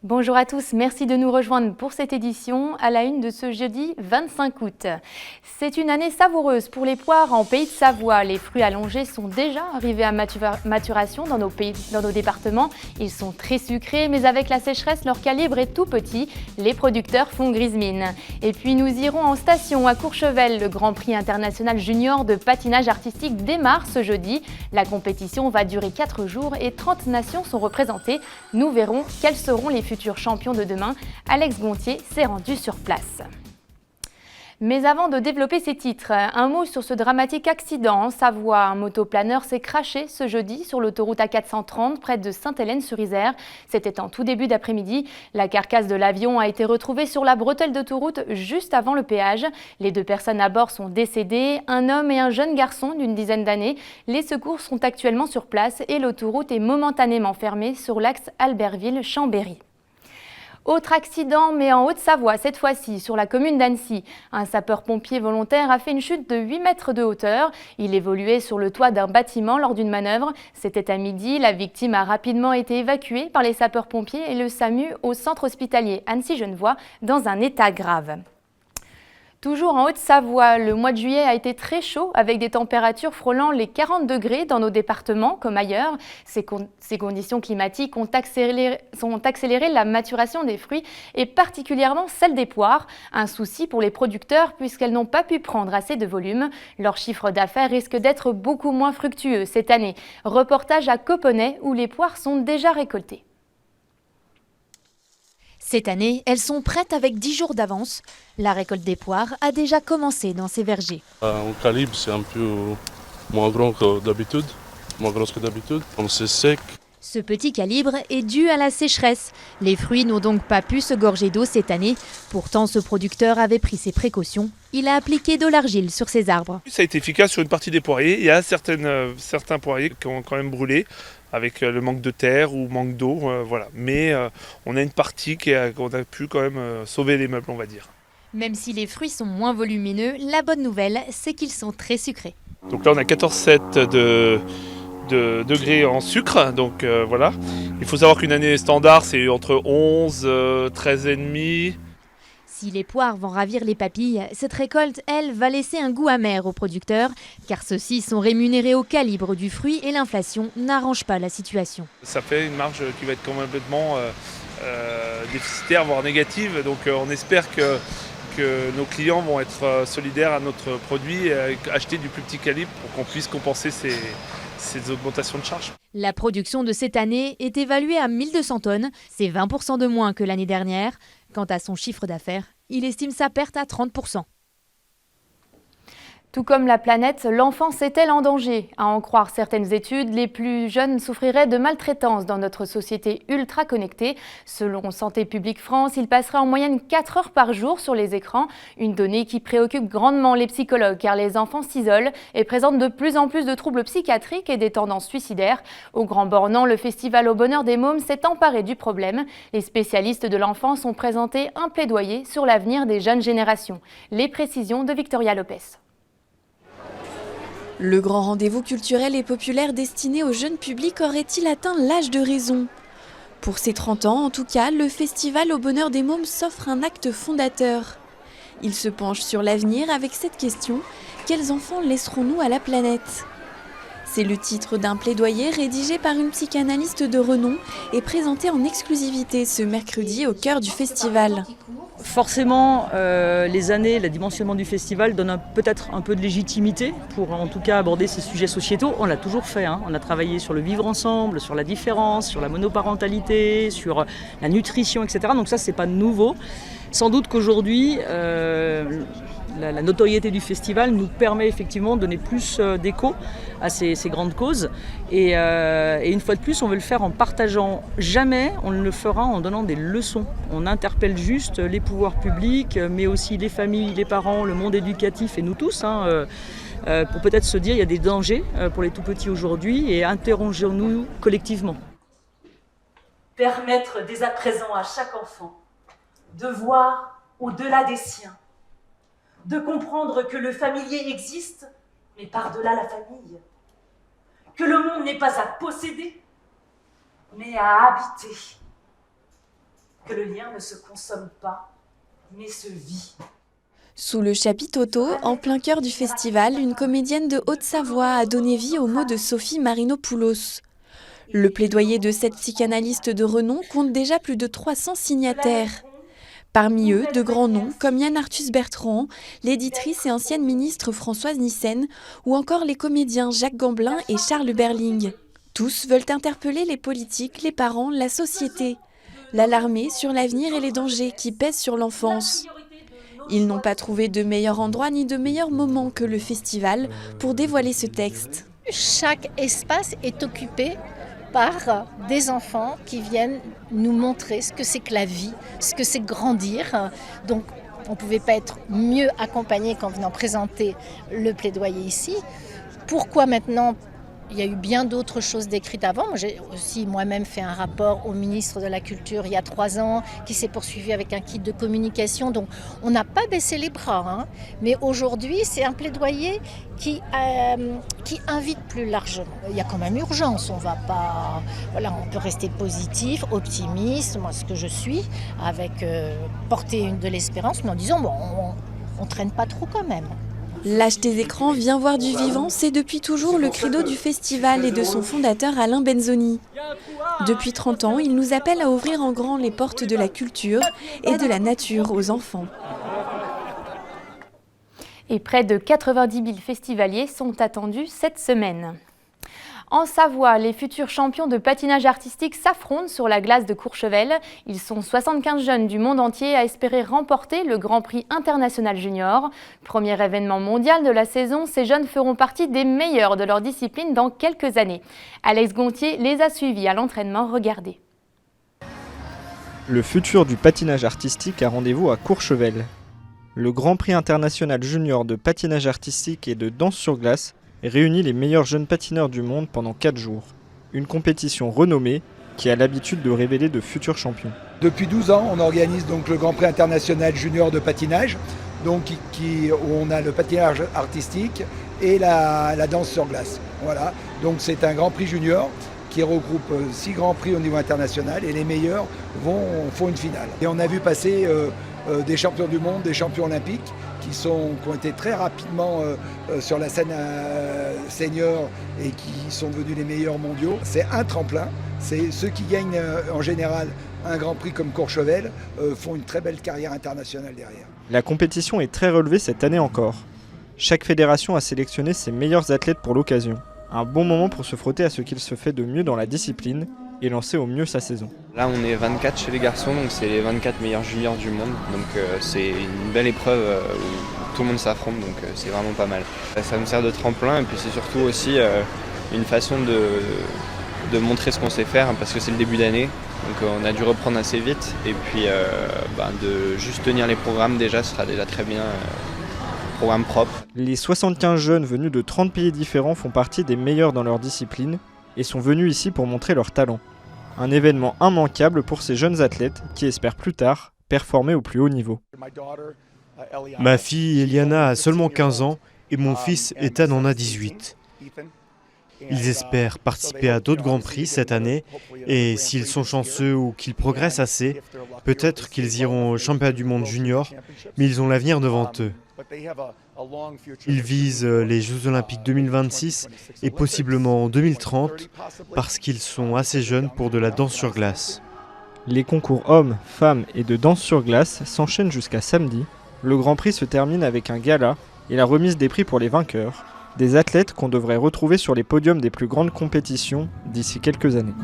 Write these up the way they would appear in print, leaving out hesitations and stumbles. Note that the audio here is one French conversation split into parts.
Bonjour à tous, merci de nous rejoindre pour cette édition à la une de ce jeudi 25 août. C'est une année savoureuse pour les poires en Pays de Savoie. Les fruits allongés sont déjà arrivés à maturation dans nos départements. Ils sont très sucrés, mais avec la sécheresse, leur calibre est tout petit. Les producteurs font grise mine. Et puis nous irons en station à Courchevel. Le Grand Prix international junior de patinage artistique démarre ce jeudi. La compétition va durer 4 jours et 30 nations sont représentées. Nous verrons quels seront les futurs champions de demain. Alex Gontier s'est rendu sur place. Mais avant de développer ces titres, un mot sur ce dramatique accident en Savoie. Un motoplaneur s'est crashé ce jeudi sur l'autoroute A430 près de Sainte-Hélène-sur-Isère. C'était en tout début d'après-midi. La carcasse de l'avion a été retrouvée sur la bretelle d'autoroute juste avant le péage. Les 2 personnes à bord sont décédées, un homme et un jeune garçon d'une dizaine d'années. Les secours sont actuellement sur place et l'autoroute est momentanément fermée sur l'axe Albertville-Chambéry. Autre accident, mais en Haute-Savoie, cette fois-ci, sur la commune d'Annecy. Un sapeur-pompier volontaire a fait une chute de 8 mètres de hauteur. Il évoluait sur le toit d'un bâtiment lors d'une manœuvre. C'était à midi. La victime a rapidement été évacuée par les sapeurs-pompiers et le SAMU au centre hospitalier Annecy-Genevois dans un état grave. Toujours en Haute-Savoie, le mois de juillet a été très chaud avec des températures frôlant les 40 degrés dans nos départements comme ailleurs. Ces conditions climatiques ont accéléré la maturation des fruits et particulièrement celle des poires. Un souci pour les producteurs puisqu'elles n'ont pas pu prendre assez de volume. Leur chiffre d'affaires risque d'être beaucoup moins fructueux cette année. Reportage à Coponnet où les poires sont déjà récoltées. Cette année, elles sont prêtes avec 10 jours d'avance. La récolte des poires a déjà commencé dans ces vergers. En calibre, c'est un peu moins grand que d'habitude, moins gros que d'habitude. Comme c'est sec. Ce petit calibre est dû à la sécheresse. Les fruits n'ont donc pas pu se gorger d'eau cette année. Pourtant, ce producteur avait pris ses précautions. Il a appliqué de l'argile sur ses arbres. Ça a été efficace sur une partie des poiriers. Il y a certains poiriers qui ont quand même brûlé avec le manque de terre ou manque d'eau. Voilà. Mais on a une partie qu'on a pu quand même sauver les meubles, on va dire. Même si les fruits sont moins volumineux, la bonne nouvelle, c'est qu'ils sont très sucrés. Donc là, on a 14,7 de degrés en sucre. Donc voilà. Il faut savoir qu'une année standard, c'est entre 11, 13,5. Si les poires vont ravir les papilles, cette récolte, elle, va laisser un goût amer aux producteurs, car ceux-ci sont rémunérés au calibre du fruit et l'inflation n'arrange pas la situation. Ça fait une marge qui va être complètement déficitaire, voire négative. Donc on espère que nos clients vont être solidaires à notre produit et acheter du plus petit calibre pour qu'on puisse compenser ces augmentations de charges. La production de cette année est évaluée à 1200 tonnes, c'est 20% de moins que l'année dernière. Quant à son chiffre d'affaires, il estime sa perte à 30%. Tout comme la planète, l'enfance est-elle en danger? À en croire certaines études, les plus jeunes souffriraient de maltraitance dans notre société ultra connectée. Selon Santé publique France, ils passeraient en moyenne 4 heures par jour sur les écrans. Une donnée qui préoccupe grandement les psychologues car les enfants s'isolent et présentent de plus en plus de troubles psychiatriques et des tendances suicidaires. Au Grand Bornand, le festival Au Bonheur des Mômes s'est emparé du problème. Les spécialistes de l'enfance ont présenté un plaidoyer sur l'avenir des jeunes générations. Les précisions de Victoria Lopez. Le grand rendez-vous culturel et populaire destiné au jeune public aurait-il atteint l'âge de raison? Pour ses 30 ans, en tout cas, le festival Au Bonheur des Mômes s'offre un acte fondateur. Il se penche sur l'avenir avec cette question: quels enfants laisserons-nous à la planète? C'est le titre d'un plaidoyer rédigé par une psychanalyste de renom et présenté en exclusivité ce mercredi au cœur du festival. Forcément, les années, le dimensionnement du festival donne peut-être un peu de légitimité pour en tout cas aborder ces sujets sociétaux. On l'a toujours fait, hein. On a travaillé sur le vivre ensemble, sur la différence, sur la monoparentalité, sur la nutrition, etc. Donc ça, c'est pas nouveau. Sans doute qu'aujourd'hui, la notoriété du festival nous permet effectivement de donner plus d'écho à ces grandes causes. Et une fois de plus, on veut le faire en partageant. Jamais on ne le fera en donnant des leçons. On interpelle juste les pouvoirs publics, mais aussi les familles, les parents, le monde éducatif et nous tous, pour peut-être se dire il y a des dangers pour les tout-petits aujourd'hui et interrogeons-nous collectivement. Permettre dès à présent à chaque enfant de voir au-delà des siens, de comprendre que le familier existe, mais par-delà la famille, que le monde n'est pas à posséder, mais à habiter. que le lien ne se consomme pas, mais se vit. Sous le chapiteau, en plein cœur du festival, une comédienne de Haute-Savoie a donné vie aux mots de Sophie Marinopoulos. Le plaidoyer de cette psychanalyste de renom compte déjà plus de 300 signataires. Parmi eux, de grands noms comme Yann Arthus-Bertrand, l'éditrice et ancienne ministre Françoise Nyssen, ou encore les comédiens Jacques Gamblin et Charles Berling. Tous veulent interpeller les politiques, les parents, la société, l'alarmer sur l'avenir et les dangers qui pèsent sur l'enfance. Ils n'ont pas trouvé de meilleur endroit ni de meilleur moment que le festival pour dévoiler ce texte. Chaque espace est occupé par des enfants qui viennent nous montrer ce que c'est que la vie, ce que c'est grandir. Donc on ne pouvait pas être mieux accompagné qu'en venant présenter le plaidoyer ici. Pourquoi maintenant ? Il y a eu bien d'autres choses décrites avant. Moi, j'ai aussi moi-même fait un rapport au ministre de la Culture il y a 3 ans, qui s'est poursuivi avec un kit de communication. Donc, on n'a pas baissé les bras. Hein. Mais aujourd'hui, c'est un plaidoyer qui invite plus largement. Il y a quand même urgence. On va pas, voilà, on peut rester positif, optimiste, moi ce que je suis, avec porter de l'espérance, mais en disant bon, on traîne pas trop quand même. Lâche tes écrans, viens voir du vivant, c'est depuis toujours le credo du festival et de son fondateur Alain Benzoni. Depuis 30 ans, il nous appelle à ouvrir en grand les portes de la culture et de la nature aux enfants. Et près de 90 000 festivaliers sont attendus cette semaine. En Savoie, les futurs champions de patinage artistique s'affrontent sur la glace de Courchevel. Ils sont 75 jeunes du monde entier à espérer remporter le Grand Prix international junior. Premier événement mondial de la saison, ces jeunes feront partie des meilleurs de leur discipline dans quelques années. Alex Gontier les a suivis à l'entraînement. Regardez. Le futur du patinage artistique a rendez-vous à Courchevel. Le Grand Prix international junior de patinage artistique et de danse sur glace réunit les meilleurs jeunes patineurs du monde pendant 4 jours. Une compétition renommée qui a l'habitude de révéler de futurs champions. Depuis 12 ans, on organise donc le Grand Prix international junior de patinage, donc où on a le patinage artistique et la danse sur glace. Voilà. Donc c'est un Grand Prix junior qui regroupe 6 Grands Prix au niveau international et les meilleurs font une finale. Et on a vu passer des champions du monde, des champions olympiques qui ont été très rapidement sur la scène senior et qui sont devenus les meilleurs mondiaux. C'est un tremplin. C'est ceux qui gagnent en général un Grand Prix comme Courchevel font une très belle carrière internationale derrière. La compétition est très relevée cette année encore. Chaque fédération a sélectionné ses meilleurs athlètes pour l'occasion. Un bon moment pour se frotter à ce qu'il se fait de mieux dans la discipline et lancer au mieux sa saison. Là on est 24 chez les garçons, donc c'est les 24 meilleurs juniors du monde. Donc c'est une belle épreuve où tout le monde s'affronte, donc c'est vraiment pas mal. Ça me sert de tremplin et puis c'est surtout aussi une façon de montrer ce qu'on sait faire, parce que c'est le début d'année. Donc on a dû reprendre assez vite et puis de juste tenir les programmes déjà, ce sera déjà très bien. Programme propre. Les 75 jeunes venus de 30 pays différents font partie des meilleurs dans leur discipline et sont venus ici pour montrer leur talent. Un événement immanquable pour ces jeunes athlètes qui espèrent plus tard performer au plus haut niveau. Ma fille Eliana a seulement 15 ans et mon fils Ethan en a 18. Ils espèrent participer à d'autres Grands Prix cette année et s'ils sont chanceux ou qu'ils progressent assez, peut-être qu'ils iront au championnat du monde junior, mais ils ont l'avenir devant eux. Ils visent les Jeux Olympiques 2026 et possiblement en 2030 parce qu'ils sont assez jeunes pour de la danse sur glace. Les concours hommes, femmes et de danse sur glace s'enchaînent jusqu'à samedi. Le Grand Prix se termine avec un gala et la remise des prix pour les vainqueurs, des athlètes qu'on devrait retrouver sur les podiums des plus grandes compétitions d'ici quelques années.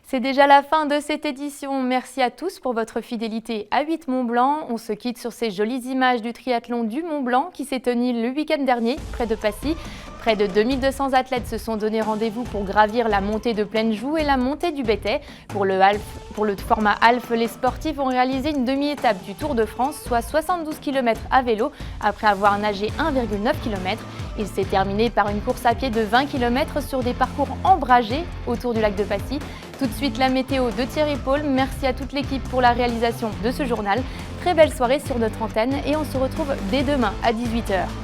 C'est déjà la fin de cette édition. Merci à tous pour votre fidélité à 8 Mont-Blanc. On se quitte sur ces jolies images du triathlon du Mont-Blanc qui s'est tenu le week-end dernier près de Passy. Près de 2200 athlètes se sont donné rendez-vous pour gravir la montée de Plaine-Joux et la montée du Bétet. Pour le format Half, les sportifs ont réalisé une demi-étape du Tour de France, soit 72 km à vélo, après avoir nagé 1,9 km. Il s'est terminé par une course à pied de 20 km sur des parcours embragés autour du lac de Passy. Tout de suite, la météo de Thierry Paul. Merci à toute l'équipe pour la réalisation de ce journal. Très belle soirée sur notre antenne et on se retrouve dès demain à 18 h.